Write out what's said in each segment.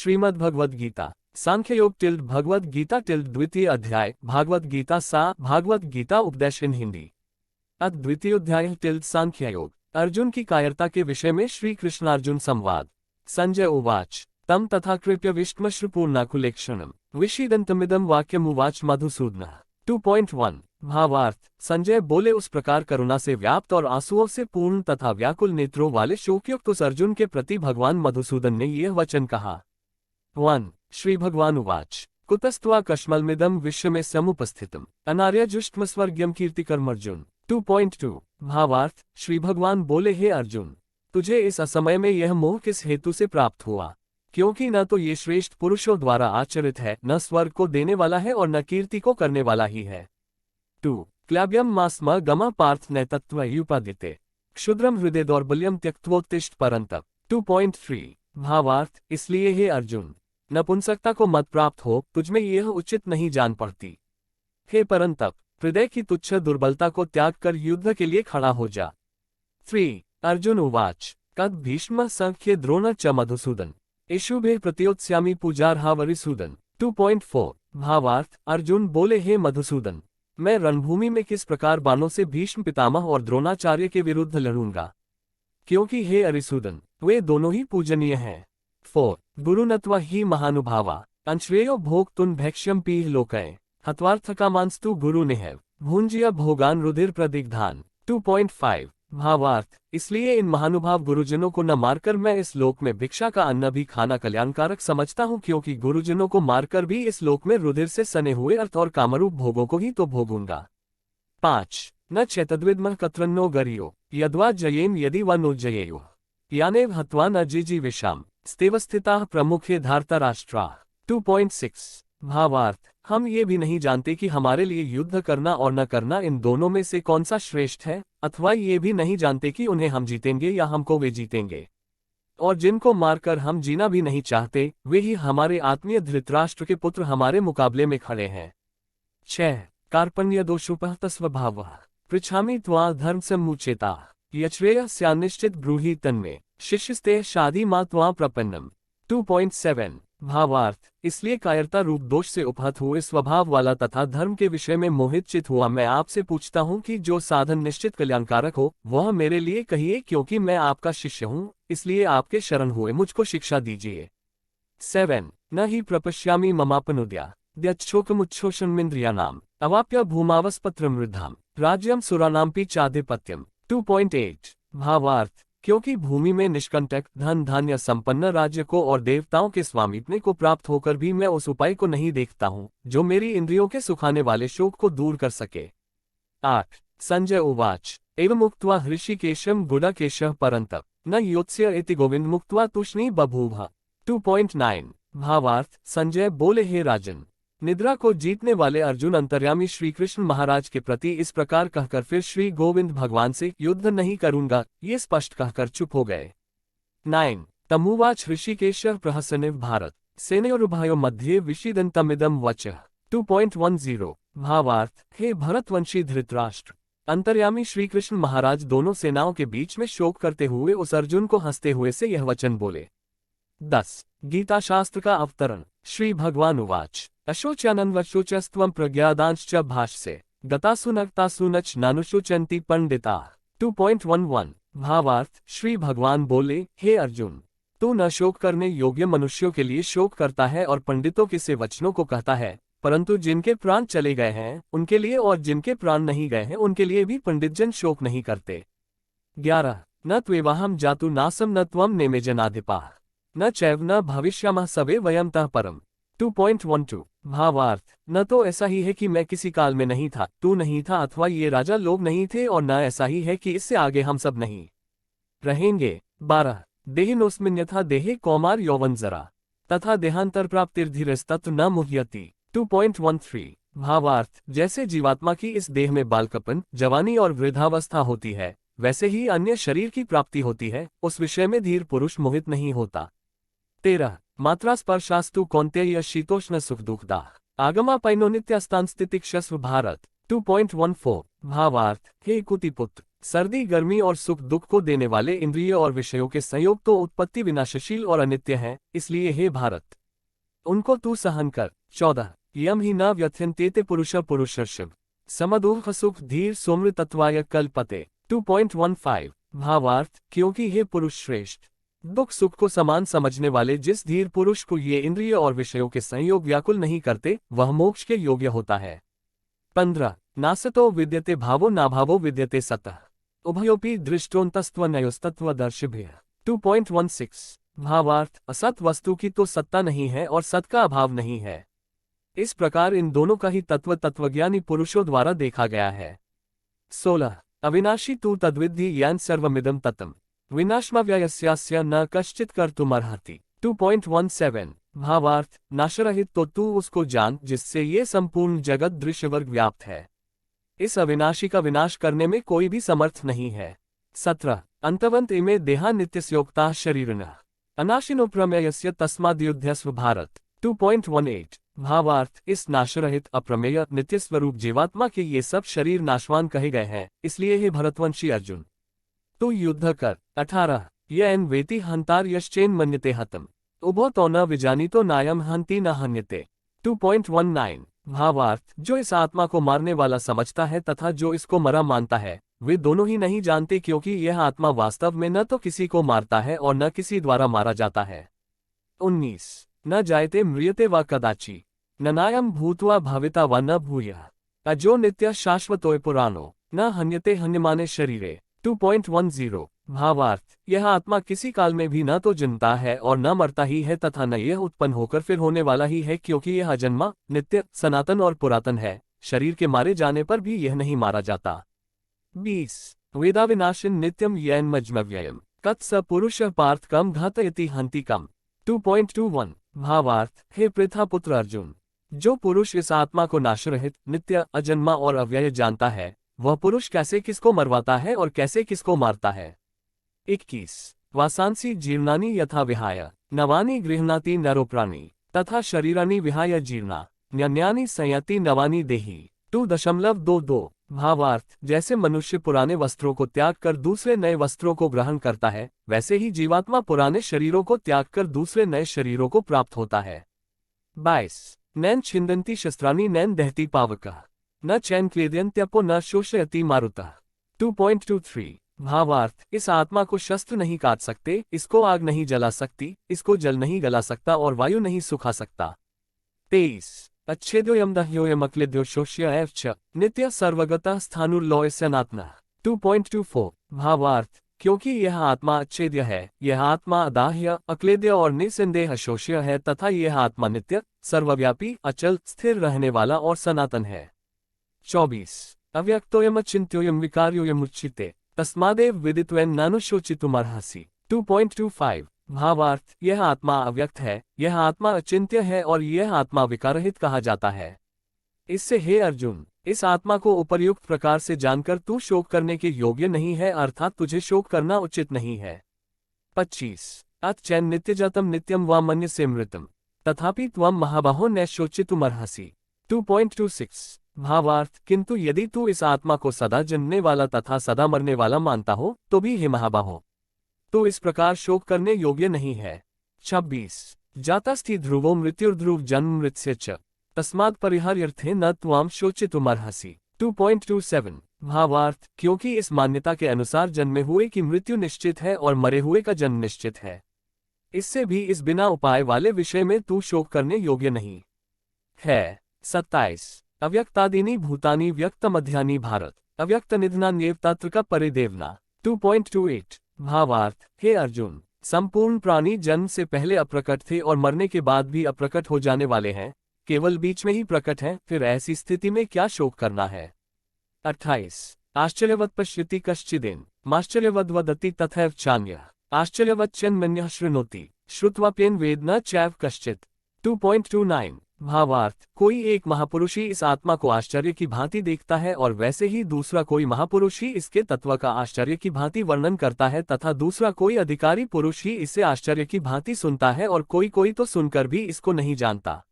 श्रीमद् भगवद गीता सांख्य योग tilde Bhagavad Gita tilde द्वितीय अध्याय भागवत गीता भागवत गीता उपदेश इन हिंदी। द्वितीय अध्याय टिल्ड सांख्य योग। अर्जुन की कायरता के विषय में श्री कृष्णार्जुन संवाद। संजय उवाच तम तथा कृप्य विष्णुपूर्णाकुलेक्षणम विषीदंतमिदम वाक्यमुवाच मधुसूदन। 2.1 भावार्थ। संजय बोले, उस प्रकार करुणा से व्याप्त और आंसुओं से पूर्ण तथा व्याकुल नेत्रों वाले शोकयुक्त उस अर्जुन के प्रति भगवान मधुसूदन ने यह वचन कहा। 1 श्री भगवान उवाच कुतस्त्वा कश्मलमिदं विश्व में समुपस्थितम अनार्यजुष्टमस्वर्ग्यम कीर्तिकर्मर्जुन। 2.2 भावार्थ। श्री भगवान बोले, हे अर्जुन, तुझे इस असमय में यह मोह किस हेतु से प्राप्त हुआ, क्योंकि न तो ये श्रेष्ठ पुरुषों द्वारा आचरित है, न स्वर्ग को देने वाला है और न कीर्ति को करने वाला ही है। 2 क्लैब्यम मास्म गमा पार्थ नैतत्वयुपादिते क्षुद्रम हृदय दौर्बल्यम त्यक्त्वोत्तिष्ठ परंतप। 2.3 भावार्थ। इसलिए हे अर्जुन, नपुंसकता को मत प्राप्त हो, तुझमें यह उचित नहीं जान पड़ती। हे परंतप, हृदय की तुच्छ दुर्बलता को त्याग कर युद्ध के लिए खड़ा हो जा। 3 अर्जुन उवाच कद भीष्म संख्ये द्रोण च मधुसूदन इशुभे प्रत्योत्स्यामि पूजार्हावरिसूदन। 2.4 भावार्थ। अर्जुन बोले, हे मधुसूदन, मैं रणभूमि में किस प्रकार बाणों से भीष्म पितामह और द्रोणाचार्य के विरुद्ध लड़ूंगा, क्योंकि हे अरिसूदन, वे दोनों ही पूजनीय हैं। 4 गुरुनत्वा ही महानुभावा अंश्रेयो भोक्तुन भैक्ष्यम पीह लोकय हत्वार्थकामांस्तु गुरु निहव भुंजिया भोगान रुधिर प्रदिग्धान। 2.5 भावार्थ। इसलिए इन महानुभाव गुरुजनों को न मारकर मैं इस लोक में भिक्षा का अन्न भी खाना कल्याणकारक समझता हूँ, क्योंकि गुरुजनों को मारकर भी इस लोक में रुधिर से सने हुए अर्थ और कामरूप भोगों को ही तो भोगूंगा। 5 न चेतद्विद्मः कत्रन्नो गरियो यद्वा जयेम यदि वा नो जयेयुः यानेव हत्वा न जिजीविषाम स्तेवस्थिताः प्रमुखे धार्तराष्ट्राः। 2.6 भावार्थ। हम ये भी नहीं जानते कि हमारे लिए युद्ध करना और न करना इन दोनों में से कौन सा श्रेष्ठ है, अथवा ये भी नहीं जानते कि उन्हें हम जीतेंगे या हमको वे जीतेंगे। और जिनको मारकर हम जीना भी नहीं चाहते, वे ही हमारे आत्मीय धृतराष्ट्र के पुत्र हमारे मुकाबले में खड़े हैं। 6 कार्पण्य दोषुपः तस्वभावः पृच्छामि त्वा धर्म सम्मुचेता यच्छ्रेयः स्यान्निश्चित ब्रूहि तन्मे शिष्यस्ते शादी मा त्वा प्रपन्नम। 2.7 भावार्थ। इसलिए कायरता रूप दोष से उपहत हुए स्वभाव वाला तथा धर्म के विषय में मोहित चित हुआ मैं आपसे पूछता हूँ कि जो साधन निश्चित कल्याणकारक हो वह मेरे लिए कहिए, क्योंकि मैं आपका शिष्य हूँ, इसलिए आपके शरण हुए मुझको शिक्षा दीजिए। 7 न ही प्रपश्यामि ममापनुद्या द्यच्छोकमुच्छोषणमिन्द्रियाणाम अवाप्य भूमावस्पत्रम वृद्धाम राज्यम सुराणाम्पि चाधिपत्यम। 2.8 भावार्थ। क्योंकि भूमि में निष्कंटक धन धान्य संपन्न राज्य को और देवताओं के स्वामित्व को प्राप्त होकर भी मैं उस उपाय को नहीं देखता हूँ जो मेरी इंद्रियों के सुखाने वाले शोक को दूर कर सके। 8 संजय उवाच एवं मुक्त्वा हृषिकेशम गुडाकेशः परंतप न योत्स्य इति गोविंद मुक्त्वा तुष्णी बभूव। 2.9 भावार्थ। संजय बोले, हे राजन, निद्रा को जीतने वाले अर्जुन अंतर्यामी श्री कृष्ण महाराज के प्रति इस प्रकार कहकर फिर श्री गोविंद भगवान से युद्ध नहीं करूंगा ये स्पष्ट कहकर चुप हो गए। 9 तमुवाच ऋषिकेशः प्रहसनिव भारत सेनयोरुभयो मध्ये विषीदन्तमिदं वचः। 2.10 भावार्थ। हे भरतवंशी धृतराष्ट्र, अंतर्यामी श्री कृष्ण महाराज दोनों सेनाओं के बीच में शोक करते हुए उस अर्जुन को हंसते हुए से यह वचन बोले। 10 गीता शास्त्र का अवतरण। श्री भगवान उवाच अशोच्यानन्वशोचस्त्वं प्रज्ञादांश्च भाष्ये गतासु नच नानुशोचन्ति पंडिताः। 2.11 भावार्थ। श्री भगवान बोले, हे अर्जुन, तू न शोक करने योग्य मनुष्यों के लिए शोक करता है और पंडितों के से वचनों को कहता है, परंतु जिनके प्राण चले गए हैं उनके लिए और जिनके प्राण नहीं गए हैं उनके लिए भी पंडितजन शोक नहीं करते। 11 न त्वेवाहं जातु नासम न त्वं नेमे जनाधिपाः न चैव न भविष्यामः सवे वयमतः परम। 2.12 भावार्थ। न तो ऐसा ही है कि मैं किसी काल में नहीं था, तू नहीं था, अथवा ये राजा लोग नहीं थे, और न ऐसा ही है कि इससे आगे हम सब नहीं रहेंगे। 12 देहिनोस्मिन्यथा देहे कौमार यौवन जरा तथा देहांतर प्राप्तिर्धीरस्तत्र न मुह्यति। 2.13 भावार्थ। जैसे जीवात्मा की इस देह में बालकपन, जवानी और वृद्धावस्था होती है, वैसे ही अन्य शरीर की प्राप्ति होती है, उस विषय में धीर पुरुष मोहित नहीं होता। 13 मात्रा स्पर्शास्तु कौन्तेय शीतोष्ण सुख दुखदाः आगमापैनो नित्यास्तांस्तितिक्षस्व भारत। 2.14 भावार्थ। हे कुतिपुत्र, सर्दी गर्मी और सुख दुख को देने वाले इंद्रिय और विषयों के संयोग तो उत्पत्ति विनाशशील और अनित्य हैं, इसलिए हे भारत उनको तू सहन कर। 14 यम ही न व्यथ्यन्तेते पुरुष पुरुषर्षभ समदुख सुख धीर सोम्र तत्वाय कल्पते। 2.15 भावार्थ, क्योंकि हे पुरुष श्रेष्ठ, दुख सुख को समान समझने वाले जिस धीर पुरुष को ये इंद्रिय और विषयों के संयोग व्याकुल नहीं करते, वह मोक्ष के योग्य होता है। 15 नासतो विद्यते भावो नाभावो विद्यते सतः उभयोपि दृष्टोन्तस्त्वनयोस्तत्वदर्शिभिः। 2.16 भावार्थ, असत वस्तु की तो सत्ता नहीं है और सत का अभाव नहीं है। इस प्रकार इन दोनों का ही तत्व तत्वज्ञानी पुरुषों द्वारा देखा गया है। 16 अविनाशी तू तद्विद्धि यान सर्वमिदं ततम् विनाशमव्ययस्यास्य न कश्चित् कर्तुमर्हति। 2.17 भावार्थ, नाशरहित तो तू उसको जान जिससे ये संपूर्ण जगत दृश्यवर्ग व्याप्त है। इस अविनाशी का विनाश करने में कोई भी समर्थ नहीं है। 17 अंतवंत इमे देहा नित्यस्योक्ताः शरीरिणः अनाशिनो प्रमेयस्य तस्माद्युध्यस्व भारत। 2.18 भावार्थ, इस नाशरहित अप्रमेय नित्य स्वरूप जीवात्मा के ये सब शरीर नाशवान कहे गए हैं, इसलिए हे भरतवंशी अर्जुन तू युद्ध कर। 18 येन वेति हंतार यश्चेन मन्यते हतम उभो तो न विजानीतो नायम हंति न हन्यते। 2.19 भावार्थ, जो इस आत्मा को मारने वाला समझता है तथा जो इसको मरा मानता है, वे दोनों ही नहीं जानते, क्योंकि यह आत्मा वास्तव में न तो किसी को मारता है और न किसी द्वारा मारा जाता है। 19 न जायते म्रियते व कदाचि न नायम भूत्वा भविता व न भूयः अजो नित्य शाश्वतोय पुराणो न हन्यते हन्यमाने शरीरे। 2.10 भावार्थ, यह आत्मा किसी काल में भी न तो जन्मता है और न मरता ही है तथा न यह उत्पन्न होकर फिर होने वाला ही है, क्योंकि यह अजन्मा नित्य सनातन और पुरातन है। शरीर के मारे जाने पर भी यह नहीं मारा जाता। 20 वेदाविनाशिन नित्यम येन मज्मव्ययम् कत्स पुरुष पार्थ कम घातयति हन्ति कम। 2.21 भावार्थ, हे पृथा पुत्र अर्जुन, जो पुरुष इस आत्मा को नाशरहित नित्य अजन्मा और अव्यय जानता है, वह पुरुष कैसे किसको मरवाता है और कैसे किसको मारता है। 21 वासांसी जीर्णानि यथा विहाय नवानि गृह्णाति नरोप्राणि तथा शरीरानि विहाय जीर्णा न्यन्यानि संयति नवानि देहि। 2.22 भावार्थ, जैसे मनुष्य पुराने वस्त्रों को त्याग कर दूसरे नए वस्त्रों को ग्रहण करता है, वैसे ही जीवात्मा पुराने शरीरों को त्याग कर दूसरे नए शरीरों को प्राप्त होता है। 22 नैन छिन्दन्ति शस्त्राणि नैन दहति पावकः न चैन क्लेदयन्त्यपो न शोषयति मारुतः। 2.23 भावार्थ, इस आत्मा को शस्त्र नहीं काट सकते, इसको आग नहीं जला सकती, इसको जल नहीं गला सकता और वायु नहीं सुखा सकता। 23 अच्छेद्योयम दह्योयम अक्लेद्यो शोष्य एव च नित्य सर्वगतः स्थाणुर्लोय सनातनः। 2.24 भावार्थ, क्योंकि यह आत्मा अच्छेद्य है, यह आत्मा अदाह्य अक्लेद्य और निसंदेह शोष्य है तथा यह आत्मा नित्य सर्वव्यापी अचल स्थिर रहने वाला और सनातन है। 24 अव्यक्तोयम अचिन्त्योयम विकार्योयम उच्यते तस्मादेव विदित्वेन नानुशोचितुमर्हसि। 2.25 भावार्थ, यह आत्मा अव्यक्त है, यह आत्मा अचिंत्य है और यह आत्मा विकाररहित कहा जाता है। इससे हे अर्जुन, इस आत्मा को उपर्युक्त प्रकार से जानकर तू शोक करने के योग्य नहीं है, अर्थात तुझे शोक करना उचित नहीं है। 25 अत चैन नित्यजातम नित्यम व मन्यसे मृतम तथापि त्वं महाबाहो न शोचितुमर्हसि। 2.26 भावार्थ, किंतु यदि तू इस आत्मा को सदा जन्मने वाला तथा सदा मरने वाला मानता हो तो भी हे महाबाहो, तो इस प्रकार शोक करने योग्य नहीं है। 26 जातास्थि ध्रुवो मृत्युर्ध्रुव जन्म मृत्स्य च तस्मात् परिहार्यर्थे न त्वां शोचितुमर्हसि। 2.27 भावार्थ, क्योंकि इस मान्यता के अनुसार जन्मे हुए की मृत्यु निश्चित है और मरे हुए का जन्म निश्चित है, इससे भी इस बिना उपाय वाले विषय में तू शोक करने योग्य नहीं है। 27 अव्यक्तादीनि भूतानि व्यक्तमध्यानि भारत अव्यक्त निधनान्येव तत्र का परिदेवना। 2.28 भावार्थ, हे अर्जुन, संपूर्ण प्राणी जन्म से पहले अप्रकट थे और मरने के बाद भी अप्रकट हो जाने वाले हैं, केवल बीच में ही प्रकट हैं, फिर ऐसी स्थिति में क्या शोक करना है। 28 आश्चर्यवत् पश्यति कश्चिदेन माश्चर्यवद् वदति तथैव चान्यः आश्चर्यवच्चन्मन्यः शृणोति श्रुत्वाप्येन वेद न चैव कश्चित्। 2.29 भावार्थ, कोई एक महापुरुष ही इस आत्मा को आश्चर्य की भांति देखता है और वैसे ही दूसरा कोई महापुरुष ही इसके तत्व का आश्चर्य की भांति वर्णन करता है तथा दूसरा कोई अधिकारी पुरुष ही इसे आश्चर्य की भांति सुनता है और कोई कोई तो सुनकर भी इसको नहीं जानता।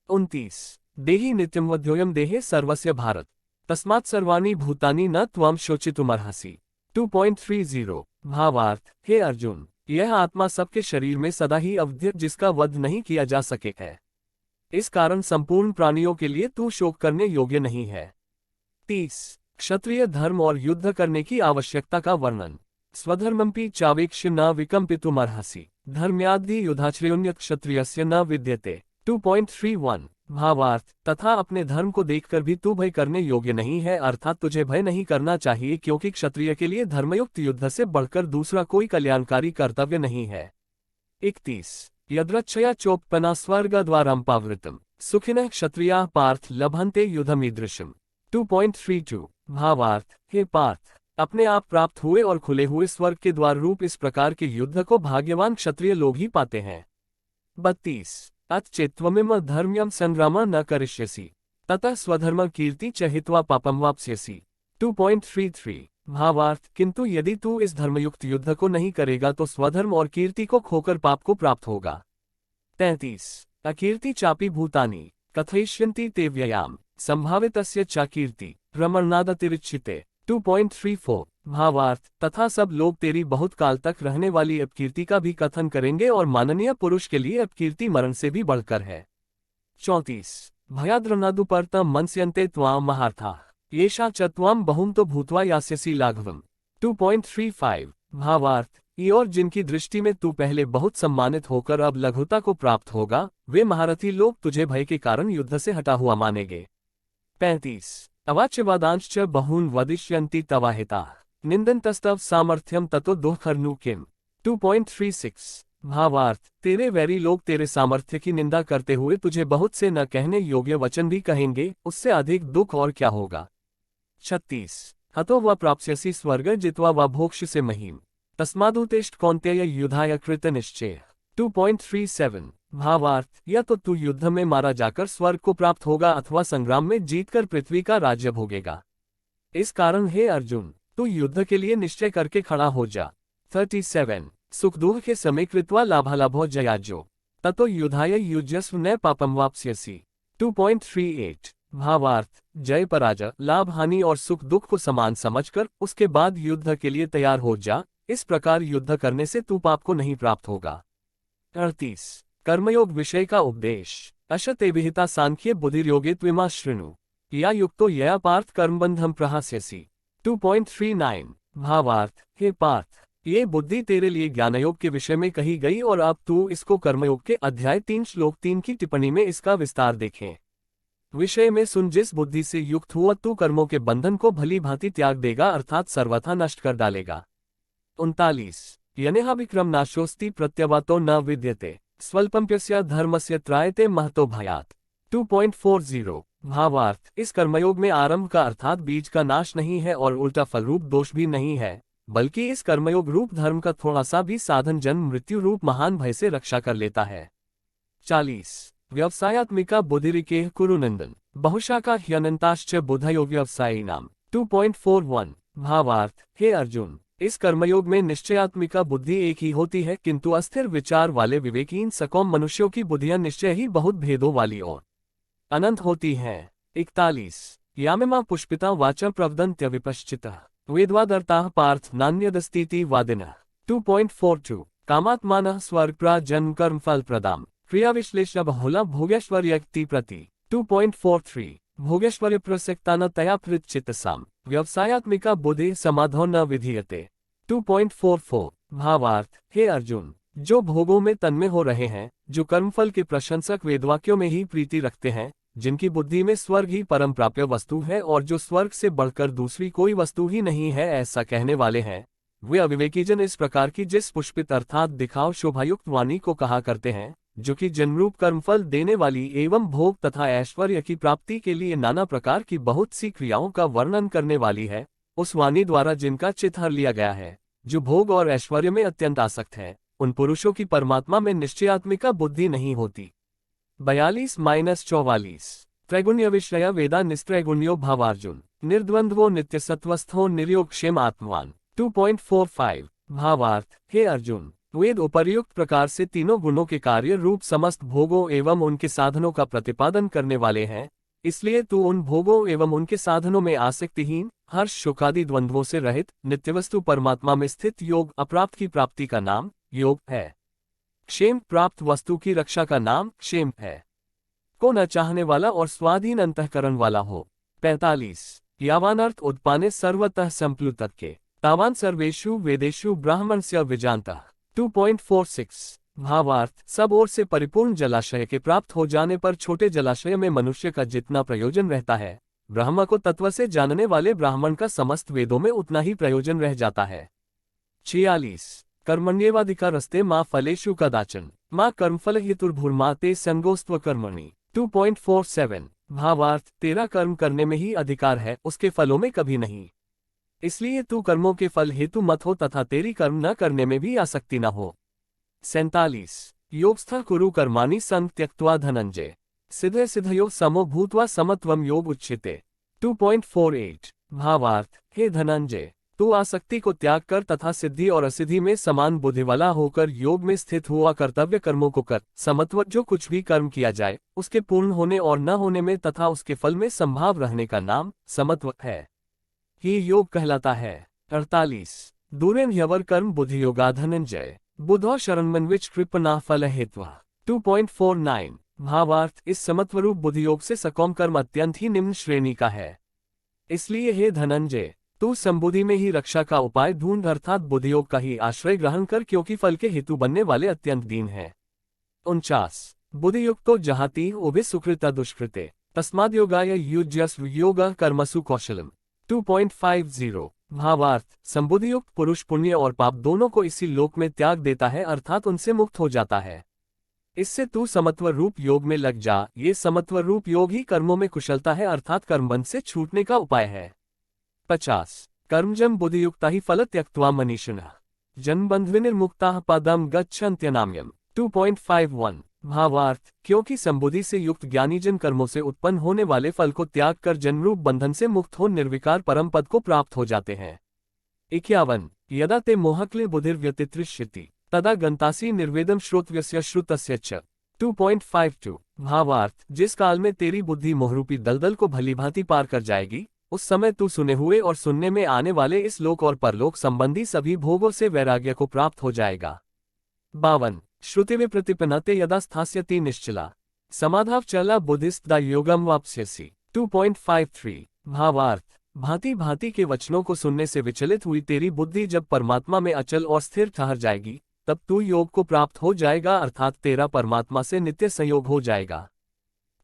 29 देहि नित्यम वध्योयम देहे सर्वस्य भारत तस्मात् सर्वाणि भूतानि न त्वं शोचितुमर्हसि। 2.30 भावार्थ, हे अर्जुन, यह आत्मा सबके शरीर में सदा ही अवध्य जिसका वध नहीं किया जा सके है। इस कारण संपूर्ण प्राणियों के लिए तू शोक करने योग्य नहीं है। 30 क्षत्रिय धर्म और युद्ध करने की आवश्यकता का वर्णन। स्वधर्मंपि चावेक्ष्य न विकम्पितुमर्हसि धर्म्याद्धि युधाश्रयोन्य क्षत्रियस्य न विद्यते। 2.31 भावार्थ, तथा अपने धर्म को देखकर भी तू भय करने योग्य नहीं है, अर्थात तुझे भय नहीं करना चाहिए, क्योंकि क्षत्रिय के लिए धर्मयुक्त युद्ध से बढ़कर दूसरा कोई कल्याणकारी कर्तव्य नहीं है। 31 यद्रच्छया चोपना स्वर्ग द्वारंपावृतम सुखिनः क्षत्रियाः पार्थ लभन्ते युद्धमीदृशम। 2.32 भावार्थ, हे पार्थ, अपने आप प्राप्त हुए और खुले हुए स्वर्ग के द्वार रूप इस प्रकार के युद्ध को भाग्यवान क्षत्रिय लोग ही पाते हैं। 32 अतचेत्त्वमिम धर्म्यम संग्राम न करिष्यसि ततः स्वधर्म कीर्ति चहित्वा पापम वाप्स्यसि। 2.33 भावार्थ, किंतु यदि तू इस धर्मयुक्त युद्ध को नहीं करेगा तो स्वधर्म और कीर्ति को खोकर पाप को प्राप्त होगा। 33 अकीर्ति चापि भूतानि कथयिष्यन्ति ते व्ययाम संभावितस्य च कीर्ति रमणादतिरिच्यते। 2.34 भावार्थ, तथा सब लोग तेरी बहुत काल तक रहने वाली अपकीर्ति का भी कथन करेंगे और माननीय पुरुष के लिए अपकीर्ति मरण से भी बढ़कर है। 34 भयाद्रनादुपर्त मनस्यन्ते त्वाम महार्थाः येषा च त्वाम बहुम तो भूत्वा यास्यसि लाघवम्। 2.35 भावार्थ, ये और जिनकी दृष्टि में तू पहले बहुत सम्मानित होकर अब लघुता को प्राप्त होगा, वे महारथी लोग तुझे भय के कारण युद्ध से हटा हुआ मानेंगे। 35 अवाच्यवादांश्च बहून् वदिष्यन्ति तवाहिताः निन्दन्तस्तव सामर्थ्यम ततो दुःखर्नु किम्। 2.36 भावार्थ, तेरे वैरी लोग तेरे सामर्थ्य की निंदा करते हुए तुझे बहुत से न कहने योग्य वचन भी कहेंगे, उससे अधिक दुख और क्या होगा। 36 हतो व प्राप्स्यसि स्वर्ग जित्वा व भोक्ष्यसे महीम् तस्मादुत्तिष्ठ कौन्तेय युद्धाय कृत निश्चय। 2.37 भावार्थ, या तो तू युद्ध में मारा जाकर स्वर्ग को प्राप्त होगा अथवा संग्राम में जीतकर पृथ्वी का राज्य भोगेगा। इस कारण हे अर्जुन, तू युद्ध के लिए निश्चय करके खड़ा हो जा। 37 सुख दुख के समय कृत्वा लाभालाभो जयाज्यो ततो युद्धाय युज्यस्व न पापम वाप्स्यसि। 2.38 भावार्थ, जय पराजय लाभ हानि और सुख दुख को समान समझकर उसके बाद युद्ध के लिए तैयार हो जा, इस प्रकार युद्ध करने से तू पाप को नहीं प्राप्त होगा। 38 कर्मयोग विषय का उपदेश। अशते विहिता सांख्य बुद्धिर्योगे त्विमा शृणु या युक्तो यया पार्थ कर्मबंधम प्रहास्यसि। 2.39 भावार्थ, हे पार्थ, ये बुद्धि तेरे लिए ज्ञानयोग के विषय में कही गई और अब तू इसको कर्मयोग के अध्याय 3 श्लोक 3 की टिप्पणी में इसका विस्तार देखें। विषय में सुन जिस बुद्धि से युक्त हुआ तू कर्मों के बंधन को भली भांति त्याग देगा, अर्थात सर्वथा नष्ट कर डालेगा। 39 यनेहा विक्रम नाशोस्ति प्रत्यवातो न विद्यते स्वल्पम्प्यस्य धर्मस्य त्रायते महतो भयात्। 2.40 भावार्थ, इस कर्मयोग में आरंभ का अर्थात बीज का नाश नहीं है और उल्टा फलरूप दोष भी नहीं है, बल्कि इस कर्मयोग रूप धर्म का थोड़ा सा भी साधन जन्म मृत्यु रूप महान भय से रक्षा कर लेता है। 40 व्यवसायात्मिका बुद्धिरिकेह कुरुनंदन बहुशाखा ह्यनंताश्च बुधयो व्यवसायिनाम। 2.41 भावार्थ, हे अर्जुन, इस कर्मयोग में निश्चयात्मिका बुद्धि एक ही होती है, किंतु अस्थिर विचार वाले विवेकीन सकौम मनुष्यों की बुद्धियां निश्चय ही बहुत भेदों वाली और अनंत होती हैं। 41 यामिमा पुष्पिता वाचा प्रवदन्त्य विपश्चितः वेदवादर्ताः पार्थ नान्यदस्तीति वादिनः। 2.42 कामात्मानः स्वर्गप्रा जन्म कर्म फल प्रदाम क्रियाविश्लेष बहुला भोगैश्वर्यक्ति प्रति। 2.43 भोगैश्वर्य प्रसक्ता न तया चित्तसाम व्यवसायात्मिका बुद्धि समाधो न विधीयते। 2.44 भावार्थ, हे अर्जुन, जो भोगों में तन्मय हो रहे हैं, जो कर्मफल के प्रशंसक वेदवाक्यों में ही प्रीति रखते हैं, जिनकी बुद्धि में स्वर्ग ही परम प्राप्य वस्तु है और जो स्वर्ग से बढ़कर दूसरी कोई वस्तु ही नहीं है, ऐसा कहने वाले हैं, वे अविवेकीजन इस प्रकार की जिस पुष्पित अर्थात दिखाव शोभायुक्त वाणी को कहा करते हैं, जो कि जन्मरूप कर्मफल देने वाली एवं भोग तथा ऐश्वर्य की प्राप्ति के लिए नाना प्रकार की बहुत सी क्रियाओं का वर्णन करने वाली है, उस वाणी द्वारा जिनका चित्त हर लिया गया है, जो भोग और ऐश्वर्य में अत्यंत आसक्त है, उन पुरुषों की परमात्मा में निश्चयात्मिका बुद्धि नहीं होती। 42-44 त्रैगुण्य विषय वेदा निस्त्रैगुण्यो भावार्जुन निर्द्वंद्वो नित्यसत्वस्थो निर्योगक्षेम आत्मवान। 2.45 भावार्थ, हे अर्जुन, वेद उपर्युक्त प्रकार से तीनों गुणों के कार्य रूप समस्त भोगों एवं उनके साधनों का प्रतिपादन करने वाले हैं, इसलिए तू उन भोगों एवं उनके साधनों में आसक्तिहीन हर्ष शोकादि द्वंद्वों से रहित नित्यवस्तु परमात्मा में स्थित योग अप्राप्त की प्राप्ति का नाम योग है। क्षेम प्राप्त वस्तु की रक्षा का नाम क्षेम है। को न चाहने वाला और स्वाधीन अंतःकरण वाला हो। 45 यावान अर्थ उत्पाने सर्वतः संप्लुतके तावान सर्वेषु वेदेषु ब्राह्मणस्य विजानतः। 2.46 भावार्थ सब ओर से परिपूर्ण जलाशय के प्राप्त हो जाने पर छोटे जलाशय में मनुष्य का जितना प्रयोजन रहता है, ब्रह्म को तत्व से जानने वाले ब्राह्मण का समस्त वेदों में उतना ही प्रयोजन रह जाता है। 46 कर्मण्येवाधिकारस्ते मां फलेषु कदाचन मां कर्मफल हेतुर्भुर्मा ते संगोस्त्व कर्मणि। 2.47 भावार्थ तेरा कर्म करने में ही अधिकार है, उसके फलों में कभी नहीं। इसलिए तू कर्मों के फल हेतु मत हो तथा तेरी कर्म न करने में भी आसक्ति न हो। 47 योगस्थ कुरु कर्माणि संग त्यक्त्वा धनंजय सिद्धे सिद्धयो समो भूत्वा समत्वम योग उच्यते। 2.48 भावार्थ हे धनंजय तू आसक्ति को त्याग कर तथा सिद्धि और असिद्धि में समान बुद्धि वाला होकर योग में स्थित हुआ कर्तव्य कर्मों को कर। समत्व जो कुछ भी कर्म किया जाए उसके पूर्ण होने और न होने में तथा उसके फल में संभाव रहने का नाम समत्व है, ही योग कहलाता है। 48 दूरेन ह्यवर कर्म बुद्धि योगा धनंजय बुधौ शरणमन्विच कृपना फल हेत्वा। 2.49 भावार्थ इस समत्वरूप बुद्धियोग से सकौम कर्म अत्यंत ही निम्न श्रेणी का है। इसलिए हे धनंजय तू संबुद्धि में ही रक्षा का उपाय ढूंढ अर्थात बुद्धियोग का ही आश्रय ग्रहण कर क्योंकि फल के हेतु बनने वाले अत्यंत दीन है। 49 बुद्धियुक्तो जहाति उभे सुकृता दुष्कृते तस्माद् योगाय युज्यस्व योग कर्मसु कौशलम। 2.50 भावार्थ संबुद्धियुक्त पुरुष पुण्य और पाप दोनों को इसी लोक में त्याग देता है अर्थात उनसे मुक्त हो जाता है। इससे तू समत्व रूप योग में लग जा। ये समत्व रूप योग ही कर्मों में कुशलता है अर्थात कर्मबंध से छूटने का उपाय है। 50 कर्मजम बुद्धियुक्ता ही फल त्यक्त्वा मनीषिणः जन्मबंधविनिर्मुक्ताः पदम गच्छन्त्यनाम्यम्। 2.51 भावार्थ क्योंकि संबुद्धि से युक्त ज्ञानीजन कर्मों से उत्पन्न होने वाले फल को त्याग कर जन्मरूप बंधन से मुक्त हो निर्विकार परम पद को प्राप्त हो जाते हैं। 51 यदा ते मोहक्ले बुद्धिर्व्यतितृष्यति तदा गंतासी निर्वेदम श्रोतव्यस्य श्रुतस्य च। 2.52 भावार्थ जिस काल में तेरी बुद्धि मोहरूपी दलदल को भलीभांति पार कर जाएगी उस समय तू सुने हुए और सुनने में आने वाले इस लोक और परलोक संबंधी सभी भोगों से वैराग्य को प्राप्त हो जाएगा। 52 श्रुतिवे प्रतिपन्नते यदा स्थास्यति निश्चला समाधाव चला बुद्धिस्ता योगम वाप्स्यसि। 2.53 भावार्थ भांति भांति के वचनों को सुनने से विचलित हुई तेरी बुद्धि जब परमात्मा में अचल और स्थिर ठहर जाएगी तब तू योग को प्राप्त हो जाएगा अर्थात तेरा परमात्मा से नित्य संयोग हो जाएगा।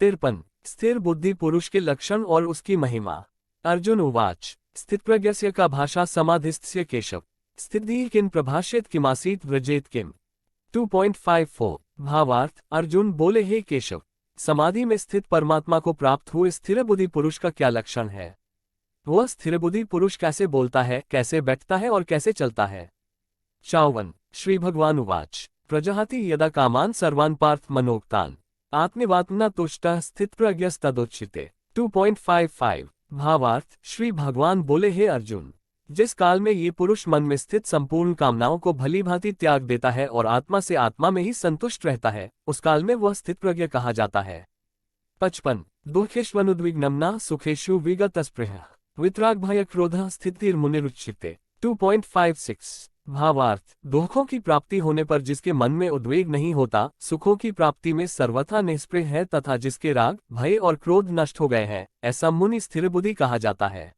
53 स्थिर बुद्धि पुरुष के लक्षण और उसकी महिमा। अर्जुन उवाच स्थितप्रज्ञस्य का भाषा समाधिस्थस्य केशव स्थितिः किं प्रभाषेत किमासीत व्रजेत किम। 2.54 भावार्थ अर्जुन बोले हे केशव समाधि में स्थित परमात्मा को प्राप्त हुए स्थिर बुद्धि पुरुष का क्या लक्षण है। वह स्थिर बुद्धि पुरुष कैसे बोलता है, कैसे बैठता है और कैसे चलता है। 54 श्री भगवान उवाच प्रजहाति यदा कामान सर्वान् पार्थ मनोक्तान् आत्मवात्मना तुष्टः स्थितप्रज्ञस्तदुच्यते। 2.55 भावार्थ श्री भगवान बोले हे अर्जुन जिस काल में ये पुरुष मन में स्थित संपूर्ण कामनाओं को भली भांति त्याग देता है और आत्मा से आत्मा में ही संतुष्ट रहता है उस काल में वह स्थित प्रज्ञ कहा जाता है। 55 दुःखेष्वनुद्विग्नम्ना सुखेषु विगतस्पृहः वितरागभय क्रोधः स्थितिर्मुनिरुच्यते। 2.56 भावार्थ दुखों की प्राप्ति होने पर जिसके मन में उद्वेग नहीं होता, सुखों की प्राप्ति में सर्वथा निष्प्रिय है तथा जिसके राग भय और क्रोध नष्ट हो गए हैं ऐसा मुनि स्थिर बुद्धि कहा जाता है।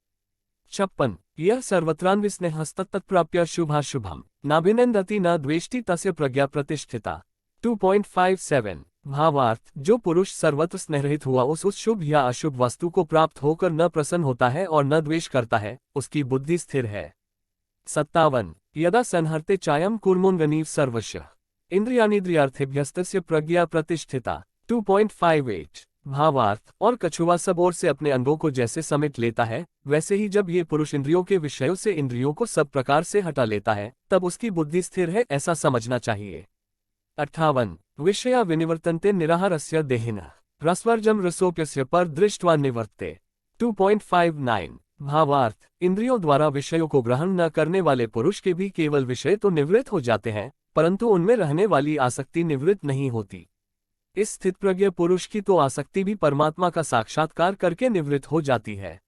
56 यह सर्वत्रान्विस्नेहस्तत्प्राप्य शुभाशुभम नाभिनंदति न द्वेष्टि तस्य प्रज्ञा प्रतिष्ठिता। 2.57 भावार्थ जो पुरुष सर्वत्र स्नेहरहित हुआ उस शुभ या अशुभ वस्तु को प्राप्त होकर न प्रसन्न होता है और न द्वेष करता है उसकी बुद्धि स्थिर है। 57 यदा संहर्ते चायम कुर्मोन्गनीव सर्वशः इंद्रियाणीन्द्रियार्थेभ्यस्तस्य प्रज्ञा प्रतिष्ठिता। 2.58 भावार्थ और कछुआ सब ओर से अपने अंगों को जैसे समेट लेता है वैसे ही जब ये पुरुष इंद्रियों के विषयों से इंद्रियों को सब प्रकार से हटा लेता है तब उसकी बुद्धि स्थिर है ऐसा समझना चाहिए। 58 विषया विनिवर्तन्ते निराहारस्य देहिनः रसवर्जम रसोप्यस्य पर दृष्ट्वा निवर्ते। 2.59 भावार्थ इंद्रियों द्वारा विषयों को ग्रहण न करने वाले पुरुष के भी केवल विषय तो निवृत्त हो जाते हैं परंतु उनमें रहने वाली आसक्ति निवृत्त नहीं होती। इस स्थितप्रज्ञ पुरुष की तो आसक्ति भी परमात्मा का साक्षात्कार करके निवृत्त हो जाती है।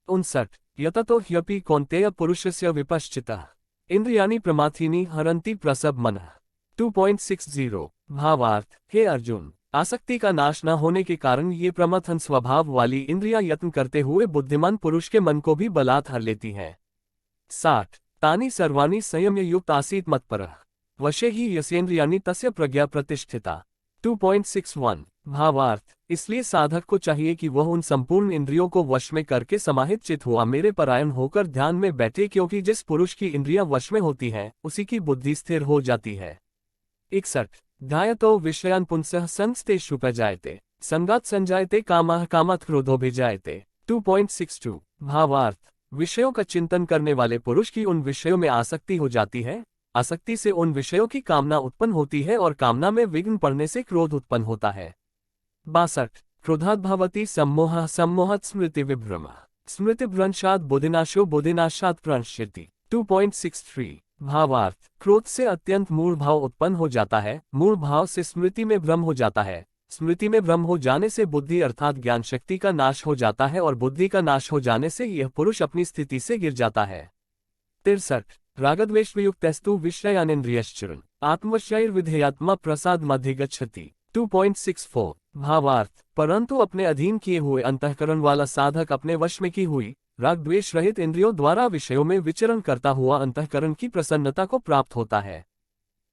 59 यततो ह्यपि कौन्तेय पुरुषस्य विपश्चितः इंद्रियाणि प्रमाथीनि हरन्ति प्रसव मनः। 2.60 भावार्थ, हे अर्जुन, आसक्ति का नाश न होने के कारण ये प्रमथन स्वभाव वाली इंद्रियां यत्न करते हुए बुद्धिमान पुरुष के मन को भी बलात् हर लेती हैं। 60 तानि सर्वाणि संयम्य युक्त आसीत् मत्परः वशे ही यस्येन्द्रियाणि तस्य प्रज्ञा प्रतिष्ठिता। 2.61 भावार्थ, इसलिए साधक को चाहिए कि वह उन संपूर्ण इंद्रियों को वश में करके समाहित चित हुआ मेरे परायण होकर ध्यान में बैठे, क्योंकि जिस पुरुष की इंद्रियां वश में होती हैं उसी की बुद्धि स्थिर हो जाती है। 61 ध्यायतो विषयान् पुंसः संस्तेषुपजायते संगात् संजायते कामः कामात् क्रोधोऽभिजायते। 2.62 भावार्थ, विषयों का चिंतन करने वाले पुरुष की उन विषयों में आसक्ति हो जाती है, आसक्ति से उन विषयों की कामना उत्पन्न होती है और कामना में विघ्न पड़ने से क्रोध उत्पन्न होता है। 62 क्रोधात् भवति सम्मोहः सम्मोहात् स्मृति विभ्रमः स्मृतिभ्रंशात् बुद्धिनाशो बुद्धिनाशात् प्रणश्यति। 2.63 भावार्थ, क्रोध से अत्यंत मूढ़ भाव उत्पन्न हो जाता है, मूढ़ भाव से स्मृति में भ्रम हो जाता है, स्मृति में भ्रम हो जाने से बुद्धि अर्थात ज्ञान शक्ति का नाश हो जाता है और बुद्धि का नाश हो जाने से यह पुरुष अपनी स्थिति से गिर जाता है। 63 रागद्वेषवियुक्तस्तु विषयानेन्द्रियश्चरन् आत्मवश्यैर्विधेयात्मा प्रसादमधिगच्छति। 2.64 भावार्थ, परंतु अपने अधीन किए हुए अंतःकरण वाला साधक अपने वश में की हुई राग द्वेष रहित इंद्रियों द्वारा विषयों में विचरण करता हुआ अंतःकरण की प्रसन्नता को प्राप्त होता है।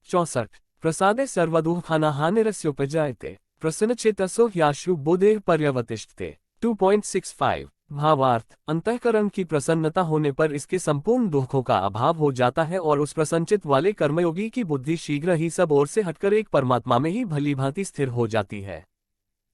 64 प्रसादे सर्वदुःखानां हानिरस्योपजायते प्रसन्नचेतसो ह्याशु बुद्धेः पर्यवतिष्ठते। 2.65 भावार्थ, अंतःकरण की प्रसन्नता होने पर इसके संपूर्ण दुखों का अभाव हो जाता है और उस प्रसन्नचित वाले कर्मयोगी की बुद्धि शीघ्र ही सब ओर से हटकर एक परमात्मा में ही भली भांति स्थिर हो जाती है।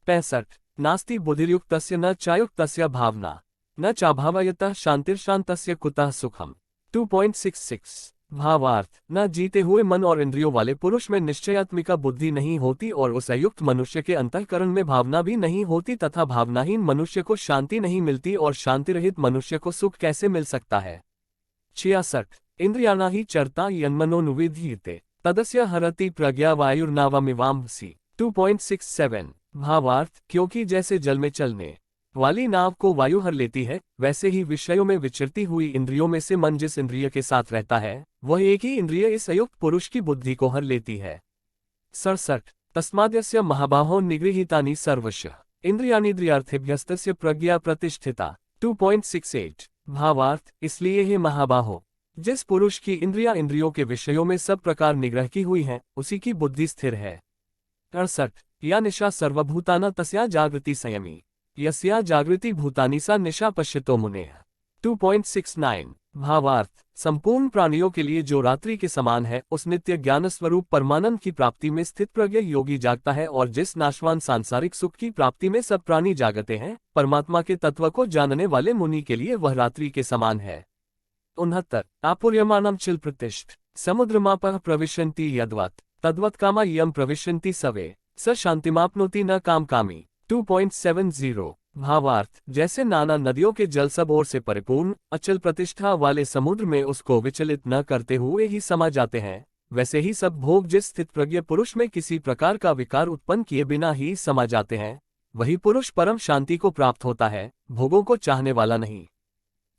65 नास्ति बुद्धिर्युक्तस्य न चायुक्तस्य भावना न चाभावयतः शांतिर्शान्तस्य कुतः सुखम। 2.66 भावार्थ, न जीते हुए मन और इंद्रियों वाले पुरुष में निश्चयात्मिका बुद्धि नहीं होती और उस अयुक्त मनुष्य के अंतःकरण में भावना भी नहीं होती तथा भावनाहीन मनुष्य को शांति नहीं मिलती और शांति रहित मनुष्य को सुख कैसे मिल सकता है। 66 इंद्रियाणा ही चरता यन्मनोनुविधीयते तदस्य हरति प्रज्ञा वायुर्नावमिवाम्भसि। 2.67 भावार्थ, क्योंकि जैसे जल में चलने वाली नाव को वायु हर लेती है, वैसे ही विषयों में विचरती हुई इंद्रियों में से मन जिस इंद्रिय के साथ रहता है वह एक ही इंद्रिय इस अयुक्त पुरुष की बुद्धि को हर लेती है। 67 तस्माद्यस्य महाबाहो निगृहीतानि सर्वशः इंद्रियाणीन्द्रियार्थेभ्यस्तस्य प्रज्ञा प्रतिष्ठिता। 2.68 भावार्थ, इसलिए हे महाबाहो, जिस पुरुष की इंद्रियों के विषयों में सब प्रकार निग्रह की हुई है उसी की बुद्धि स्थिर है। 68 या निशा सर्वभूताना तस्या जागृति संयमी यस्या जागृति भूतानि सा निशा पश्यतो मुनेः। 2.69 भावार्थ, संपूर्ण प्राणियों के लिए जो रात्रि के समान है उस नित्य ज्ञान स्वरूप परमानंद की प्राप्ति में स्थित प्रज्ञ योगी जागता है और जिस नाशवान सांसारिक सुख की प्राप्ति में सब प्राणी जागते हैं परमात्मा के तत्व को जानने वाले मुनि के लिए वह रात्रि के समान है। 69 आपूर्यमाणं चिल प्रतिष्ठ समुद्रमापः प्रविशन्ति यद्वत् तद्वत् कामा यं प्रविशन्ति सवे स शांतिमाप्नोति न काम कामी। 2.70 भावार्थ, जैसे नाना नदियों के जल सब ओर से परिपूर्ण अचल प्रतिष्ठा वाले समुद्र में उसको विचलित न करते हुए ही समा जाते हैं, वैसे ही सब भोग जिस स्थित प्रज्ञ पुरुष में किसी प्रकार का विकार उत्पन्न किए बिना ही समा जाते हैं, वही पुरुष परम शांति को प्राप्त होता है, भोगों को चाहने वाला नहीं।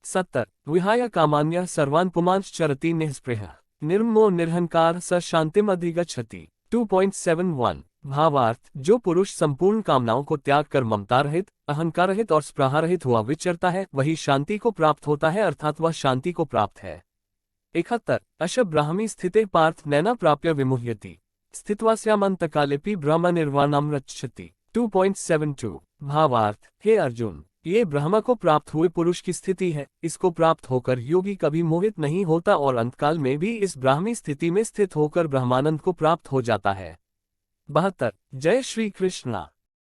70 विहाय कामान्यः सर्वान् पुमांश्चरति निःस्पृहः निर्ममो निरहंकार स शांतिम अधिगच्छति। 2.71 भावार्थ, जो पुरुष संपूर्ण कामनाओं को त्याग कर ममता रहित अहंकार रहित और स्पृहा रहित हुआ विचरता है वही शांति को प्राप्त होता है, अर्थात वह शांति को प्राप्त है। 71 अश ब्राह्मी स्थिते पार्थ नैना प्राप्य विमुह्यति स्थित्वास्यामन्तकालेपि ब्रह्म निर्वाणं रक्षति। 2.72 भावार्थ, हे अर्जुन, ये ब्रह्म को प्राप्त हुए पुरुष की स्थिति है, इसको प्राप्त होकर योगी कभी मोहित नहीं होता और अंतकाल में भी इस ब्राह्मी स्थिति में स्थित होकर ब्रह्मानंद को प्राप्त हो जाता है। 72 जय श्री कृष्णा।